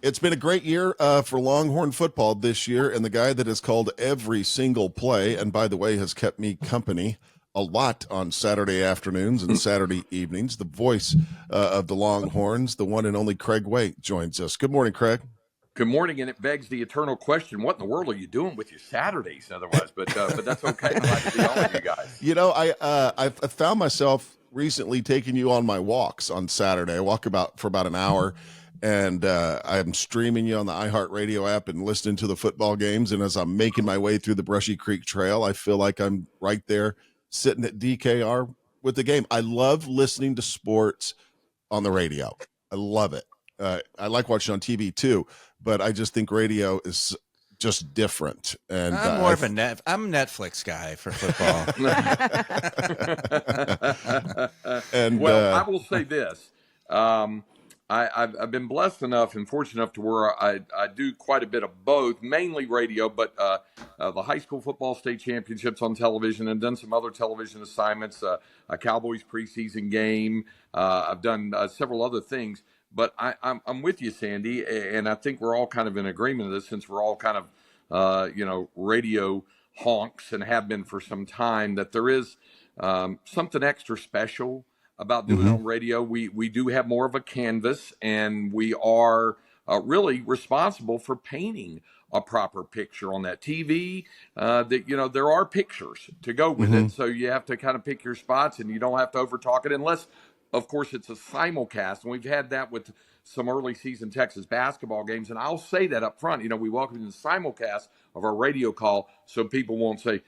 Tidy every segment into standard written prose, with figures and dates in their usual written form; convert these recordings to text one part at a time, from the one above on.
It's been a great year for Longhorn football this year, and the guy that has called every single play, and by the way, has kept me company a lot on Saturday afternoons and Saturday evenings, the voice of the Longhorns, the one and only Craig Way, joins us. Good morning, Craig. Good morning, and it begs the eternal question: what in the world are you doing with your Saturdays? Otherwise, but that's okay. I'm glad to be on with you guys. You know, I found myself recently taking you on my walks on Saturday. I walk for about an hour, and I'm streaming you on the iHeartRadio app and listening to the football games. And as I'm making my way through the Brushy Creek Trail, I feel like I'm right there sitting at DKR with the game. I love listening to sports on the radio. I love it. I like watching on TV too, but I just think radio is just different. And I'm more of a I'm a Netflix guy for football. And I will say this. I've been blessed enough and fortunate enough to where I do quite a bit of both, mainly radio, but the high school football state championships on television, and done some other television assignments, a Cowboys preseason game. I've done several other things, but I'm with you, Sandy, and I think we're all kind of in agreement of this, since we're all kind of radio honks and have been for some time, that there is something extra special about doing it on radio. We do have more of a canvas, and we are really responsible for painting a proper picture on that TV. That there are pictures to go with it, so you have to kind of pick your spots, and you don't have to over talk it, unless, of course, it's a simulcast. And we've had that with some early season Texas basketball games, and I'll say that up front. We welcome the simulcast of our radio call, so people won't say,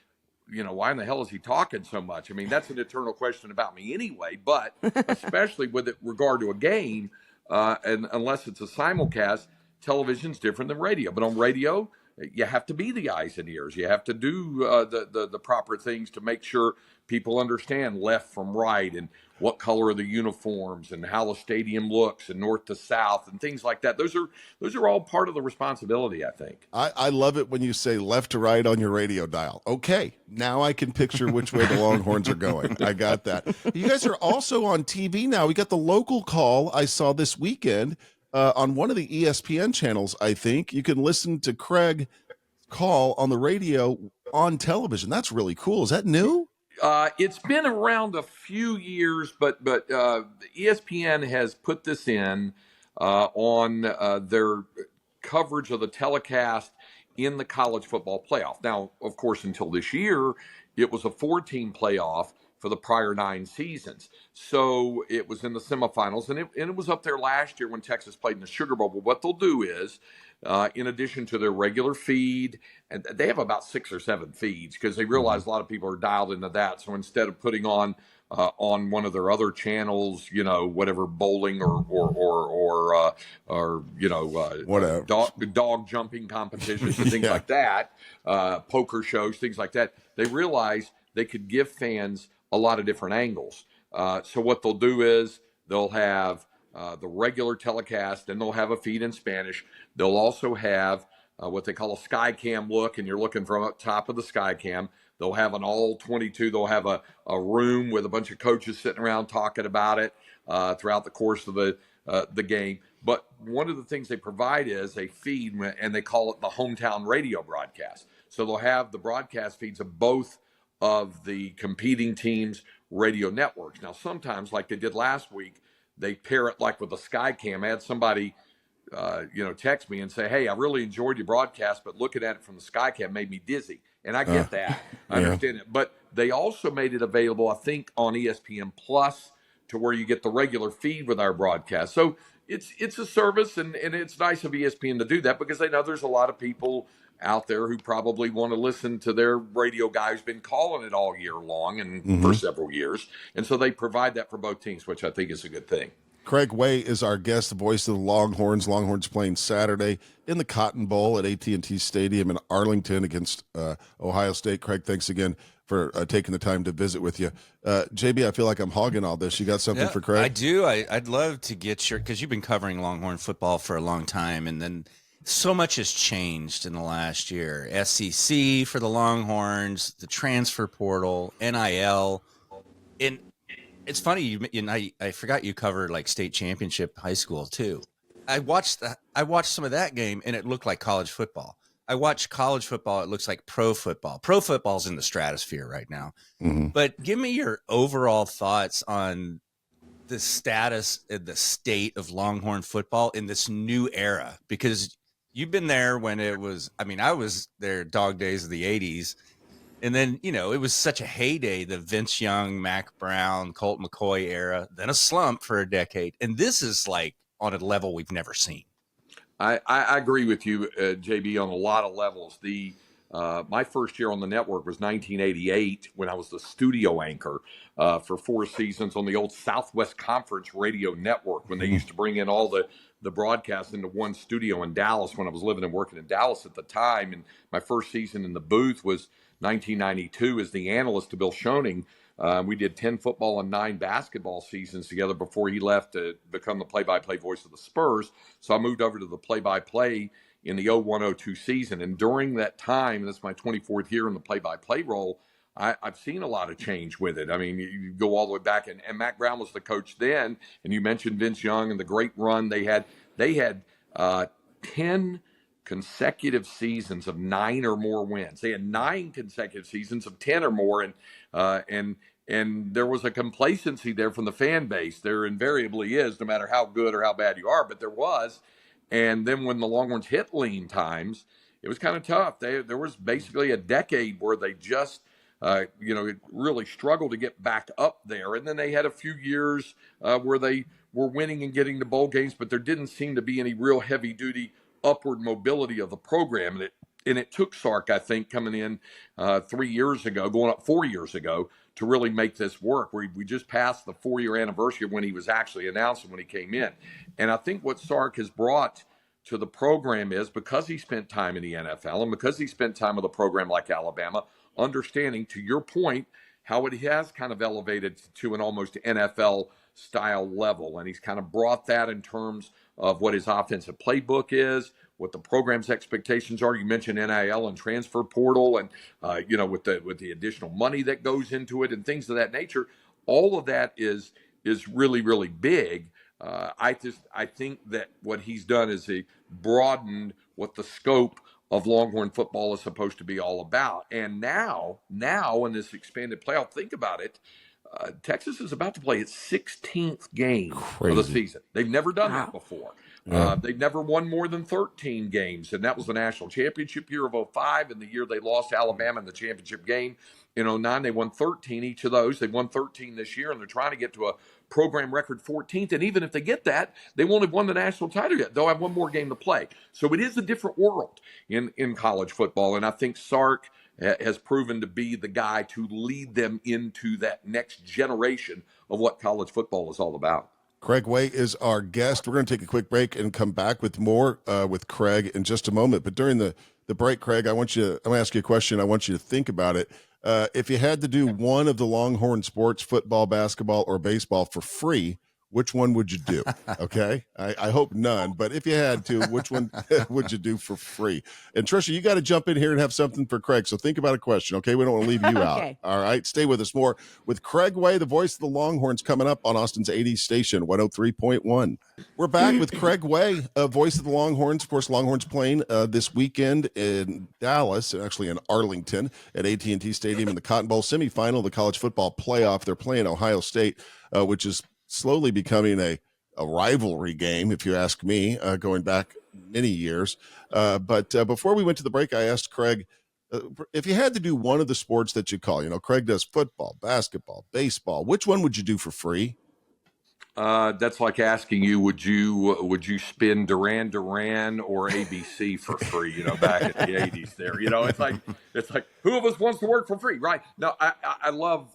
why in the hell is he talking so much? I mean, that's an eternal question about me anyway, but especially with regard to a game, and unless it's a simulcast, television's different than radio. But on radio, you have to be the eyes and ears. You have to do the proper things to make sure people understand left from right, and what color are the uniforms, and how the stadium looks, and north to south, and things like that. Those are all part of the responsibility, I think. I love it when you say left to right on your radio dial. Okay, now I can picture which way the Longhorns are going. I got that. You guys are also on TV now. We got the local call I saw this weekend on one of the ESPN channels, I think. You can listen to Craig call on the radio on television. That's really cool. Is that new? It's been around a few years, but ESPN has put this in on their coverage of the telecast in the college football playoff. Now, of course, until this year, it was a 4-team playoff for the prior 9 seasons. So it was in the semifinals, and it was up there last year when Texas played in the Sugar Bowl. But what they'll do is, in addition to their regular feed, and they have about 6 or 7 feeds, because they realize a lot of people are dialed into that. So instead of putting on one of their other channels, whatever, bowling or whatever, dog jumping competitions and things like that, poker shows, things like that, they realize they could give fans a lot of different angles. So what they'll do is they'll have the regular telecast, and they'll have a feed in Spanish. They'll also have what they call a sky cam look, and you're looking from up top of the sky cam. They'll have an all 22. They'll have a room with a bunch of coaches sitting around talking about it throughout the course of the game. But one of the things they provide is a feed, and they call it the hometown radio broadcast. So they'll have the broadcast feeds of both of the competing teams' radio networks. Now, sometimes, like they did last week, they pair it like with a sky cam. I had somebody text me and say, hey, I really enjoyed your broadcast, but looking at it from the sky cam made me dizzy. And I get that. I understand it. But they also made it available, I think, on ESPN Plus, to where you get the regular feed with our broadcast. So it's a service, and it's nice of ESPN to do that, because they know there's a lot of people out there who probably want to listen to their radio guy who's been calling it all year long and for several years. And so they provide that for both teams, which I think is a good thing. Craig Way is our guest, the voice of the Longhorns. Longhorns playing Saturday in the Cotton Bowl at AT&T Stadium in Arlington against Ohio State. Craig, thanks again for taking the time to visit with you. JB, I feel like I'm hogging all this. You got something for Craig? I do. I'd love to get because you've been covering Longhorn football for a long time, and then so much has changed in the last year. SEC for the Longhorns, the transfer portal, NIL. And it's funny, I forgot you covered like state championship high school too. I watched some of that game, and it looked like college football. I watched college football. It looks like pro football. Pro football's in the stratosphere right now. Mm-hmm. But give me your overall thoughts on the status and the state of Longhorn football in this new era, because you've been there when it was, I mean, I was there dog days of the 80s. And then, you know, it was such a heyday, the Vince Young, Mac Brown, Colt McCoy era, then a slump for a decade. And this is like on a level we've never seen. I agree with you, JB, on a lot of levels. My first year on the network was 1988 when I was the studio anchor for 4 seasons on the old Southwest Conference Radio Network when they used to bring in all the broadcasts into one studio in Dallas when I was living and working in Dallas at the time. And my first season in the booth was 1992 as the analyst to Bill Schoening. We did 10 football and 9 basketball seasons together before he left to become the play-by-play voice of the Spurs. So I moved over to the play-by-play in the 01-02 season. And during that time, and this is my 24th year in the play-by-play role, I've seen a lot of change with it. I mean, you go all the way back, and Mac Brown was the coach then, and you mentioned Vince Young and the great run they had. They had 10 consecutive seasons of 9 or more wins. They had 9 consecutive seasons of 10 or more, and there was a complacency there from the fan base. There invariably is, no matter how good or how bad you are, but there was. And then when the Longhorns hit lean times, it was kind of tough. There was basically a decade where they just, really struggled to get back up there. And then they had a few years where they were winning and getting to bowl games, but there didn't seem to be any real heavy-duty upward mobility of the program. And it took Sark, I think, coming in 3 years ago, going up 4 years ago, to really make this work. We just passed the 4-year anniversary of when he was actually announced and when he came in. And I think what Sark has brought to the program is, because he spent time in the NFL and because he spent time with a program like Alabama, understanding, to your point, how it has kind of elevated to an almost NFL style level. And he's kind of brought that in terms of what his offensive playbook is, what the program's expectations are. You mentioned NIL and transfer portal, and with the additional money that goes into it and things of that nature. All of that is really, really big. I think that what he's done is he broadened what the scope of Longhorn football is supposed to be all about. And now in this expanded playoff, think about it. Texas is about to play its 16th game of the season. They've never done that before. Yeah. They've never won more than 13 games, and that was the national championship year of 2005, and the year they lost to Alabama in the championship game in 2009. They won 13 each of those. They've won 13 this year, and they're trying to get to a program record 14th. And even if they get that, they won't have won the national title yet. They'll have one more game to play. So it is a different world in college football, and I think Sark has proven to be the guy to lead them into that next generation of what college football is all about. Craig Way is our guest. We're going to take a quick break and come back with more with Craig in just a moment. But during the break, Craig, I'm going to ask you a question. I want you to think about it. If you had to do one of the Longhorn sports, football, basketball, or baseball for free, which one would you do? Okay. I hope none, but if you had to, which one would you do for free? And Trisha, you got to jump in here and have something for Craig. So think about a question. Okay. We don't want to leave you Okay. out. All right. Stay with us more with Craig Way, the voice of the Longhorns, coming up on Austin's 80s station, 103.1. We're back with Craig Way, voice of the Longhorns. Of course, Longhorns playing this weekend in Dallas, actually in Arlington at AT&T Stadium in the Cotton Bowl semifinal of the college football playoff. They're playing Ohio State, which is slowly becoming a rivalry game, if you ask me, going back many years. But before we went to the break, I asked Craig, if you had to do one of the sports that you call, Craig does football, basketball, baseball, which one would you do for free? That's like asking you, would you spin Duran Duran or ABC for free? Back in the 80s. There, it's like who of us wants to work for free, right? No, I love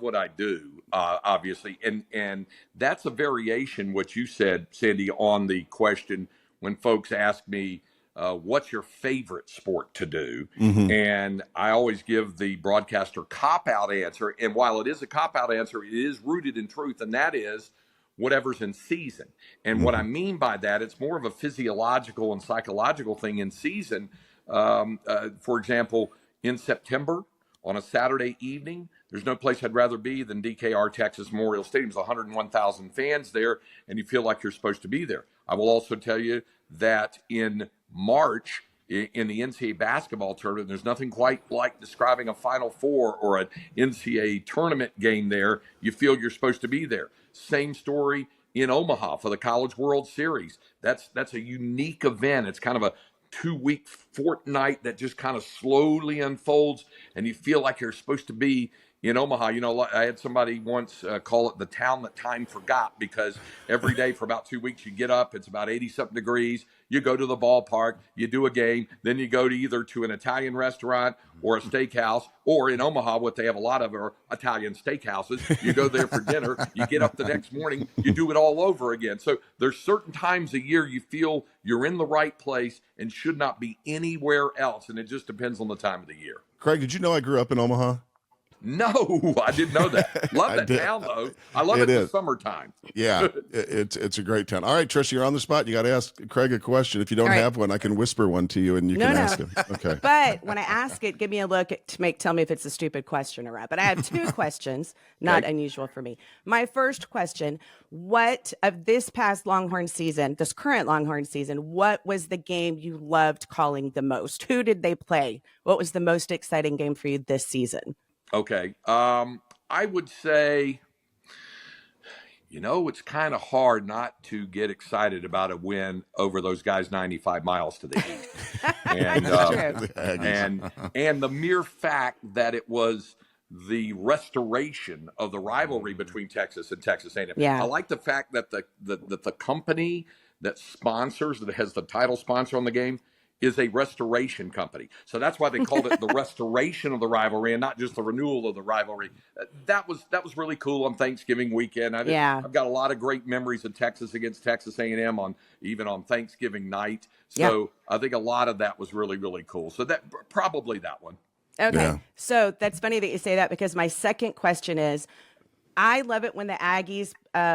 what I do, obviously, and that's a variation what you said, Sandy, on the question when folks ask me, what's your favorite sport to do? Mm-hmm. And I always give the broadcaster cop-out answer, and while it is a cop-out answer, it is rooted in truth, and that is whatever's in season. And what I mean by that, it's more of a physiological and psychological thing in season. For example, in September, on a Saturday evening, there's no place I'd rather be than DKR Texas Memorial Stadium. There's 101,000 fans there, and you feel like you're supposed to be there. I will also tell you that in March, in the NCAA basketball tournament, there's nothing quite like describing a Final Four or an NCAA tournament game there. You feel you're supposed to be there. Same story in Omaha for the College World Series. That's a unique event. It's kind of a 2-week fortnight that just kind of slowly unfolds, and you feel like you're supposed to be in Omaha. You know, I had somebody once call it the town that time forgot, because every day for about 2 weeks you get up, it's about 80-something degrees, you go to the ballpark, you do a game, then you go to either to an Italian restaurant or a steakhouse, or in Omaha, what they have a lot of are Italian steakhouses. You go there for dinner, you get up the next morning, you do it all over again. So there's certain times a year you feel you're in the right place and should not be anywhere else, and it just depends on the time of the year. Craig, did you know I grew up in Omaha? No, I didn't know that. Love that town, though. I love it in the summertime. Yeah, it's a great town. All right, Trish, you're on the spot. You got to ask Craig a question. If you don't have one, I can whisper one to you, and you can ask him. Okay. But when I ask it, give me a look to tell me if it's a stupid question or not. But I have 2 questions, not unusual for me. My first question: what of this past Longhorn season, this current Longhorn season, what was the game you loved calling the most? Who did they play? What was the most exciting game for you this season? Okay. I would say, it's kind of hard not to get excited about a win over those guys 95 miles to the east. And the mere fact that it was the restoration of the rivalry between Texas and Texas A&M. Yeah. I like the fact that the company that sponsors, that has the title sponsor on the game, is a restoration company. So that's why they called it the restoration of the rivalry and not just the renewal of the rivalry. That was really cool on Thanksgiving weekend. I've got a lot of great memories of Texas against Texas A&M even on Thanksgiving night. So I think a lot of that was really, really cool. So that probably that one. Okay. Yeah. So that's funny that you say that, because my second question is, I love it when the Aggies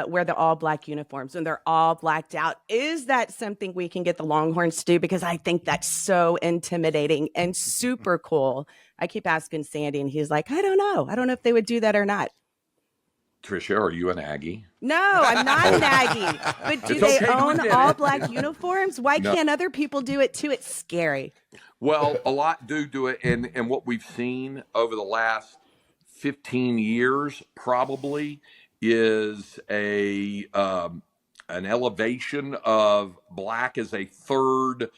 wear the all-black uniforms, when they're all blacked out. Is that something we can get the Longhorns to do? Because I think that's so intimidating and super cool. I keep asking Sandy, and he's like, I don't know. I don't know if they would do that or not. Tricia, are you an Aggie? No, I'm not an Aggie. But do they own all-black uniforms? Why can't other people do it too? It's scary. Well, a lot do it, and what we've seen over the last 15 years probably is an elevation of black as a third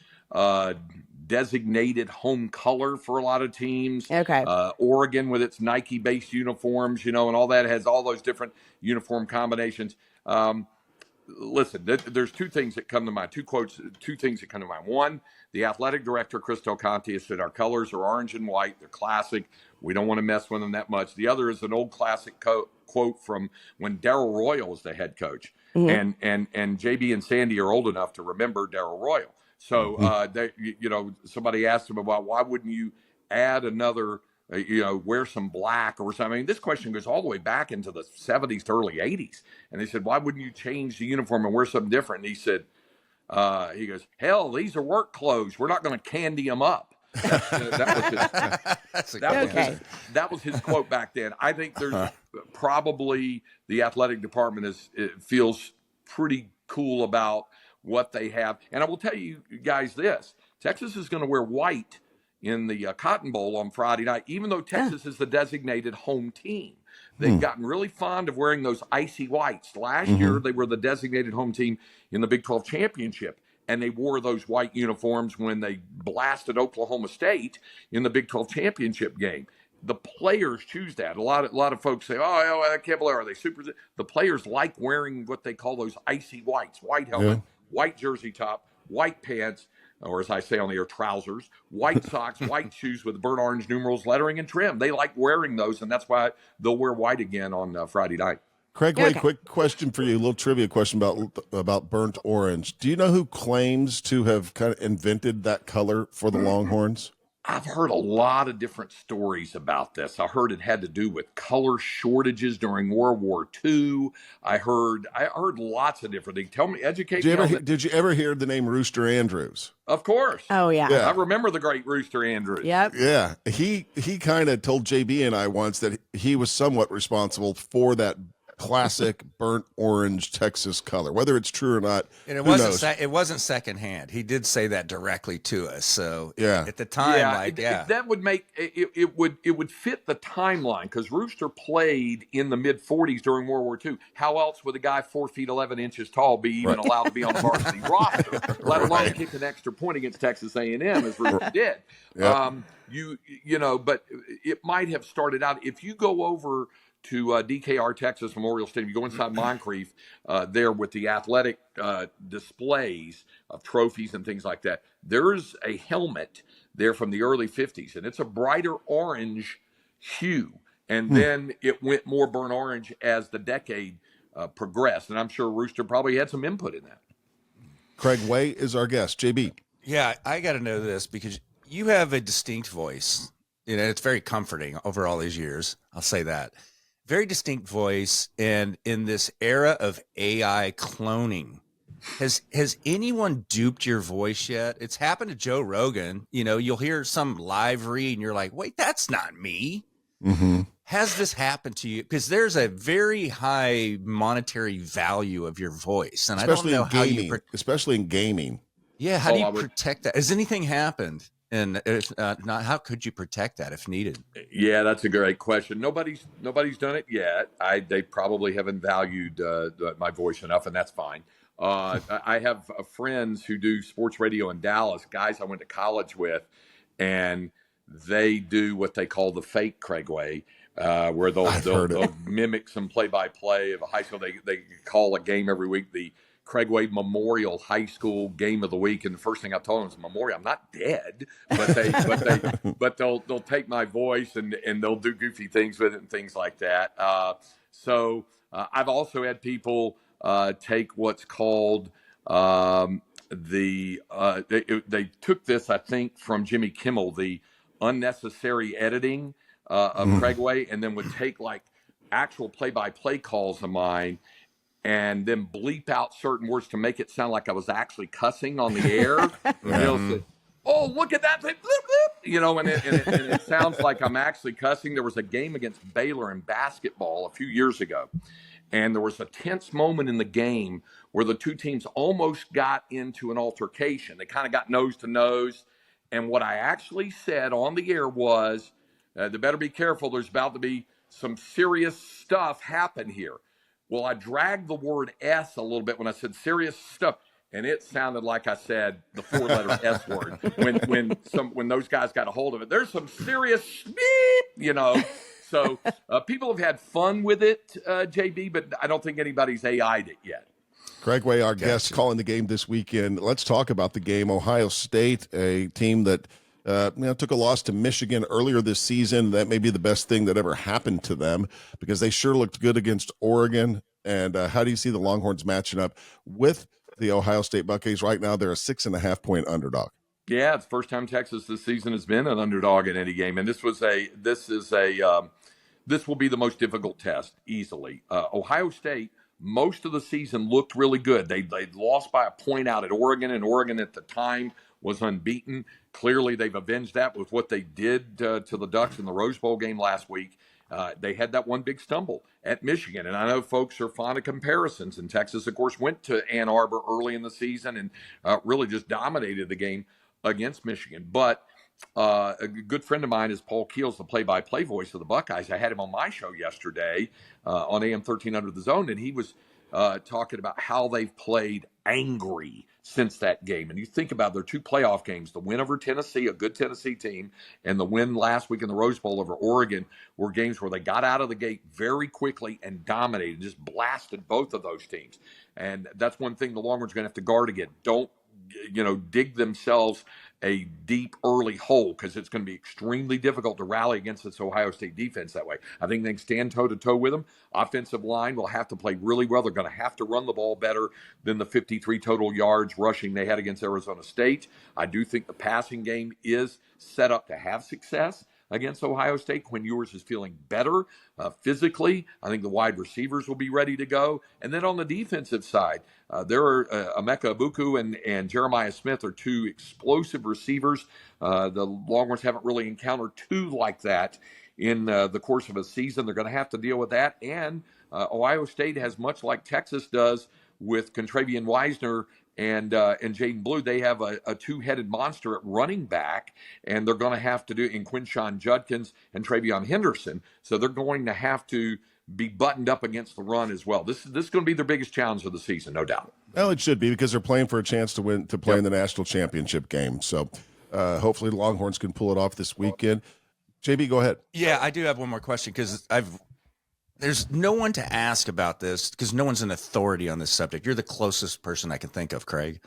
designated home color for a lot of teams. Okay. Oregon with its Nike-based uniforms, and all that has all those different uniform combinations. Listen, there's 2 things that come to mind, 2 quotes, 2 things that come to mind. One, the athletic director, Chris Del Conte, has said our colors are orange and white. They're classic. We don't want to mess with them that much. The other is an old classic quote from when Darrell Royal was the head coach. Mm-hmm. And JB and Sandy are old enough to remember Darrell Royal. So, somebody asked him about why wouldn't you add another, wear some black or something. I mean, this question goes all the way back into the 70s to early 80s. And they said, why wouldn't you change the uniform and wear something different? And he said, he goes, hell, these are work clothes. We're not going to candy them up. That was his quote back then. I think there's probably the athletic department feels pretty cool about what they have. And I will tell you guys this, Texas is going to wear white in the Cotton Bowl on Friday night, even though Texas is the designated home team. They've gotten really fond of wearing those icy whites. Last year, they were the designated home team in the Big 12 championship, and they wore those white uniforms when they blasted Oklahoma State in the Big 12 championship game. The players choose that. A lot of folks say, "Oh, I can't believe, are they super?" The players like wearing what they call those icy whites: white helmet, white jersey top, white pants, or as I say on the air, trousers, white socks, white shoes with burnt orange numerals, lettering, and trim. They like wearing those, and that's why they'll wear white again on Friday night. Craig, wait, quick question for you, a little trivia question about burnt orange. Do you know who claims to have kind of invented that color for the Longhorns? I've heard a lot of different stories about this. I heard it had to do with color shortages during World War II. I heard lots of different things. Tell me, educate me on that. Did you ever hear the name Rooster Andrews? Of course. Oh, yeah. Yeah. I remember the great Rooster Andrews. Yep. Yeah, he kind of told JB and I once that he was somewhat responsible for that classic burnt orange Texas color. Whether it's true or not, And it who wasn't knows? it wasn't secondhand. He did say that directly to us. So Yeah. at the time, that would make it would fit the timeline because Rooster played in the mid 40s during World War II. How else would a guy 4 feet 11 inches tall be even allowed to be on the varsity roster, let alone kick an extra point against Texas A&M as Rooster did? Yep. But it might have started out if you go over to DKR Texas Memorial Stadium. You go inside Moncrief there with the athletic displays of trophies and things like that. There's a helmet there from the early 50s, and it's a brighter orange hue. And then it went more burnt orange as the decade progressed. And I'm sure Rooster probably had some input in that. Craig Way is our guest. JB. Yeah, I got to know this because you have a distinct voice. You know, it's very comforting over all these years. I'll say that. Very distinct voice. And in this era of AI cloning, has anyone duped your voice yet? It's happened to Joe Rogan. You know, you'll hear some live read and you're like, wait, that's not me. Mm-hmm. Has this happened to you? Because there's a very high monetary value of your voice. And Especially I don't know in gaming. Especially in gaming. Yeah, how do you protect that? Has anything happened? And if not, how could you protect that if needed? Yeah, that's a great question. Nobody's done it yet. They probably haven't valued my voice enough, and that's fine. I have friends who do sports radio in Dallas, guys I went to college with, and they do what they call the fake Craig Way, where they'll mimic some play-by-play of a high school. They call a game every week the Craig Way Memorial High School Game of the Week, and the first thing I told them was Memorial. I'm not dead, but they'll take my voice and they'll do goofy things with it and things like that. So I've also had people take what's called they took this, I think, from Jimmy Kimmel, the unnecessary editing of Craig Way, and then would take like actual play-by-play calls of mine and then bleep out certain words to make it sound like I was actually cussing on the air. They'll say, "Oh, look at that!" Bloop, bloop. You know, and it sounds like I'm actually cussing. There was a game against Baylor in basketball a few years ago, and there was a tense moment in the game where the two teams almost got into an altercation. They kind of got nose to nose, and what I actually said on the air was, "They better be careful. There's about to be some serious stuff happen here." Well, I dragged the word S a little bit when I said serious stuff, and it sounded like I said the four-letter S word when those guys got a hold of it. There's some serious beep, you know. So people have had fun with it, JB, but I don't think anybody's AI'd it yet. Craig Way, our guest, calling the game this weekend. Let's talk about the game. Ohio State, a team that took a loss to Michigan earlier this season. That may be the best thing that ever happened to them because they sure looked good against Oregon. And how do you see the Longhorns matching up with the Ohio State Buckeyes? Right now, they're a 6.5-point underdog. Yeah, it's the first time Texas this season has been an underdog in any game, and this will be the most difficult test easily. Ohio State, most of the season looked really good. They lost by a point out at Oregon, and Oregon at the time was unbeaten. Clearly, they've avenged that with what they did to the Ducks in the Rose Bowl game last week. They had that one big stumble at Michigan, and I know folks are fond of comparisons. And Texas, of course, went to Ann Arbor early in the season and really just dominated the game against Michigan. But a good friend of mine is Paul Keels, the play-by-play voice of the Buckeyes. I had him on my show yesterday on AM 1300 The Zone, and he was talking about how they've played angry since that game. And you think about their two playoff games, the win over Tennessee, a good Tennessee team, and the win last week in the Rose Bowl over Oregon were games where they got out of the gate very quickly and dominated, just blasted both of those teams. And that's one thing the Longhorns are going to have to guard again. Don't dig themselves a deep early hole because it's going to be extremely difficult to rally against this Ohio State defense that way. I think they can stand toe-to-toe with them. Offensive line will have to play really well. They're going to have to run the ball better than the 53 total yards rushing they had against Arizona State. I do think the passing game is set up to have success against Ohio State. Quinn Ewers is feeling better physically. I think the wide receivers will be ready to go. And then on the defensive side, there are Emeka Ibuku and Jeremiah Smith are two explosive receivers. The Longhorns haven't really encountered two like that in the course of a season. They're going to have to deal with that. And Ohio State has, much like Texas does with Contravian Wisner and Jaden Blue, they have a two-headed monster at running back, and they're going to have to do in Quinshon Judkins and Travion Henderson. So they're going to have to be buttoned up against the run as well. This is going to be their biggest challenge of the season, no doubt. Well, it should be, because they're playing for a chance to play in the national championship game. So hopefully the Longhorns can pull it off this weekend. JB, go ahead. Yeah, I do have one more question, because there's no one to ask about this, because no one's an authority on this subject. You're the closest person I can think of, Craig.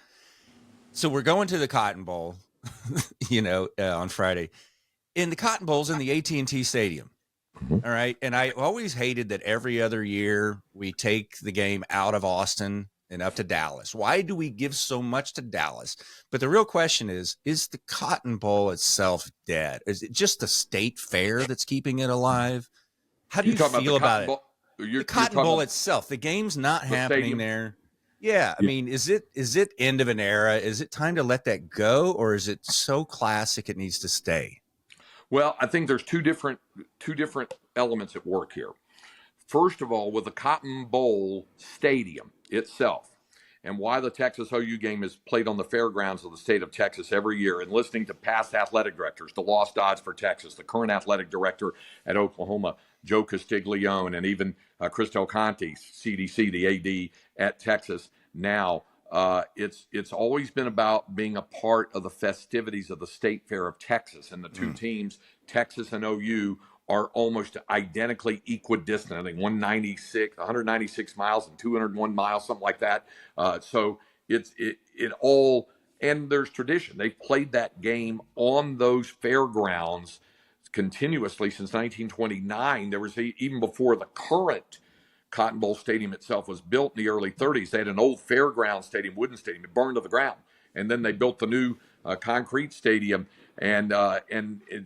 So we're going to the Cotton Bowl, on Friday. And the Cotton Bowl's in the AT&T Stadium. All right. And I always hated that every other year we take the game out of Austin and up to Dallas. Why do we give so much to Dallas? But the real question is the Cotton Bowl itself dead? Is it just the state fair that's keeping it alive? How do you feel about it? The Cotton Bowl itself, the game's not happening there. Yeah, I mean, is it end of an era? Is it time to let that go, or is it so classic it needs to stay? Well, I think there's two different elements at work here. First of all, with the Cotton Bowl Stadium itself, and why the Texas OU game is played on the fairgrounds of the state of Texas every year, and listening to past athletic directors, the Lost Dodds for Texas, the current athletic director at Oklahoma, Joe Castiglione, and even Chris Del Conte, CDC, the AD at Texas now. It's always been about being a part of the festivities of the State Fair of Texas, and the two teams, Texas and OU, are almost identically equidistant. I think 196 miles and 201 miles, something like that. So it all, and there's tradition. They've played that game on those fairgrounds continuously since 1929. There was even before the current Cotton Bowl Stadium itself was built in the early 30s. They had an old fairground stadium, wooden stadium. It burned to the ground. And then they built the new concrete stadium. And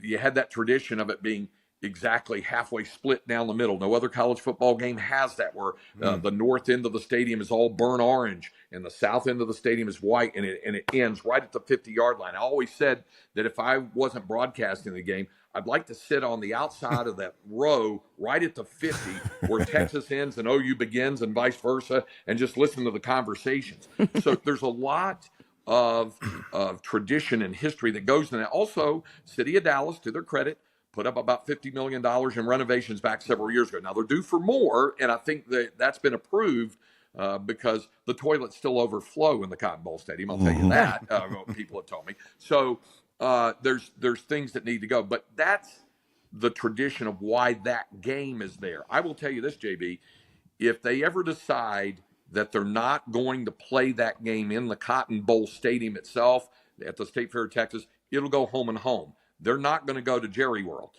you had that tradition of it being exactly halfway split down the middle. No other college football game has that, where the north end of the stadium is all burnt orange and the south end of the stadium is white, and it ends right at the 50-yard line. I always said that if I wasn't broadcasting the game, I'd like to sit on the outside of that row right at the 50 where Texas ends and OU begins, and vice versa, and just listen to the conversations. So there's a lot of tradition and history that goes in that. Also, City of Dallas, to their credit, put up about $50 million in renovations back several years ago. Now, they're due for more, and I think that's been approved because the toilets still overflow in the Cotton Bowl Stadium. I'll tell you that. People have told me. So there's things that need to go. But that's the tradition of why that game is there. I will tell you this, JB. If they ever decide that they're not going to play that game in the Cotton Bowl Stadium itself at the State Fair of Texas, it'll go home and home. They're not going to go to Jerry World.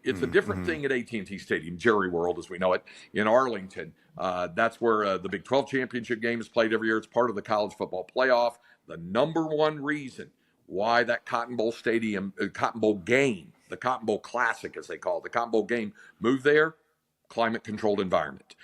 It's a different thing at AT&T Stadium, Jerry World as we know it, in Arlington. That's where the Big 12 championship game is played every year. It's part of the college football playoff. The number one reason why that Cotton Bowl Stadium, Cotton Bowl game, the Cotton Bowl Classic as they call it, the Cotton Bowl game moved there, climate-controlled environment.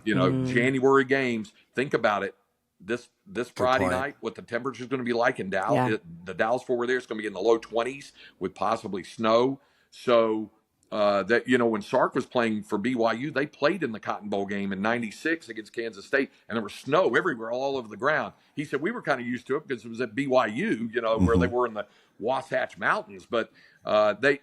January games, think about it. This Friday night, what the temperature is going to be like in Dallas, the Dallas-Fort Worth area is going to be in the low 20s with possibly snow. So when Sark was playing for BYU, they played in the Cotton Bowl game in '96 against Kansas State, and there was snow everywhere, all over the ground. He said we were kind of used to it because it was at BYU, where they were in the Wasatch Mountains. But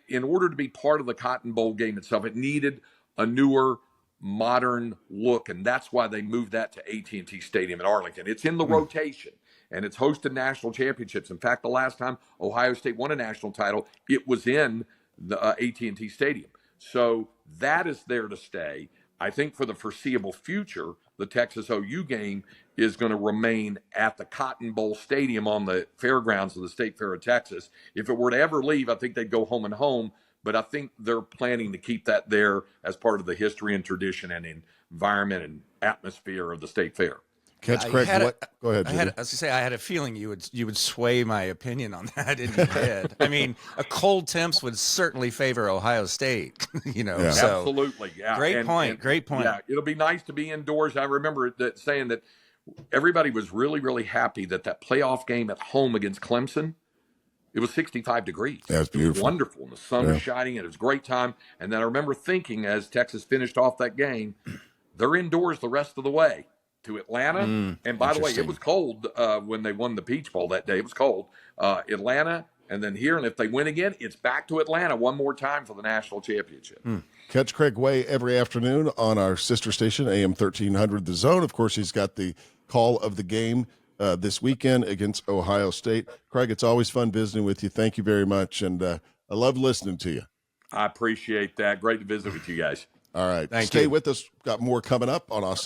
in order to be part of the Cotton Bowl game itself, it needed a newer, modern look, and that's why they moved that to AT&T Stadium in Arlington. It's in the rotation, and it's hosted national championships. In fact, the last time Ohio State won a national title, it was in the AT&T Stadium. So that is there to stay. I think for the foreseeable future, the Texas OU game is going to remain at the Cotton Bowl Stadium on the fairgrounds of the State Fair of Texas. If it were to ever leave, I think they'd go home and home, but I think they're planning to keep that there as part of the history and tradition and environment and atmosphere of the State Fair. Catch Craig. Go ahead, Jimmy. I was going to say, I had a feeling you would sway my opinion on that, and you did. I mean, a cold temps would certainly favor Ohio State, Yeah. So Absolutely. Yeah. Great point. Yeah, it'll be nice to be indoors. I remember saying that everybody was really, really happy that playoff game at home against Clemson, it was 65 degrees. That's beautiful. It was wonderful. And the sun was shining, and it was a great time. And then I remember thinking, as Texas finished off that game, they're indoors the rest of the way to Atlanta. And by the way, it was cold when they won the Peach Bowl that day. It was cold. Atlanta, and then here. And if they win again, it's back to Atlanta one more time for the national championship. Catch Craig Way every afternoon on our sister station, AM 1300 The Zone. Of course, he's got the call of the game this weekend against Ohio State. Craig, it's always fun visiting with you. Thank you very much. And I love listening to you. I appreciate that. Great to visit with you guys. All right. Thank Stay you. with us. Got more coming up on Austin.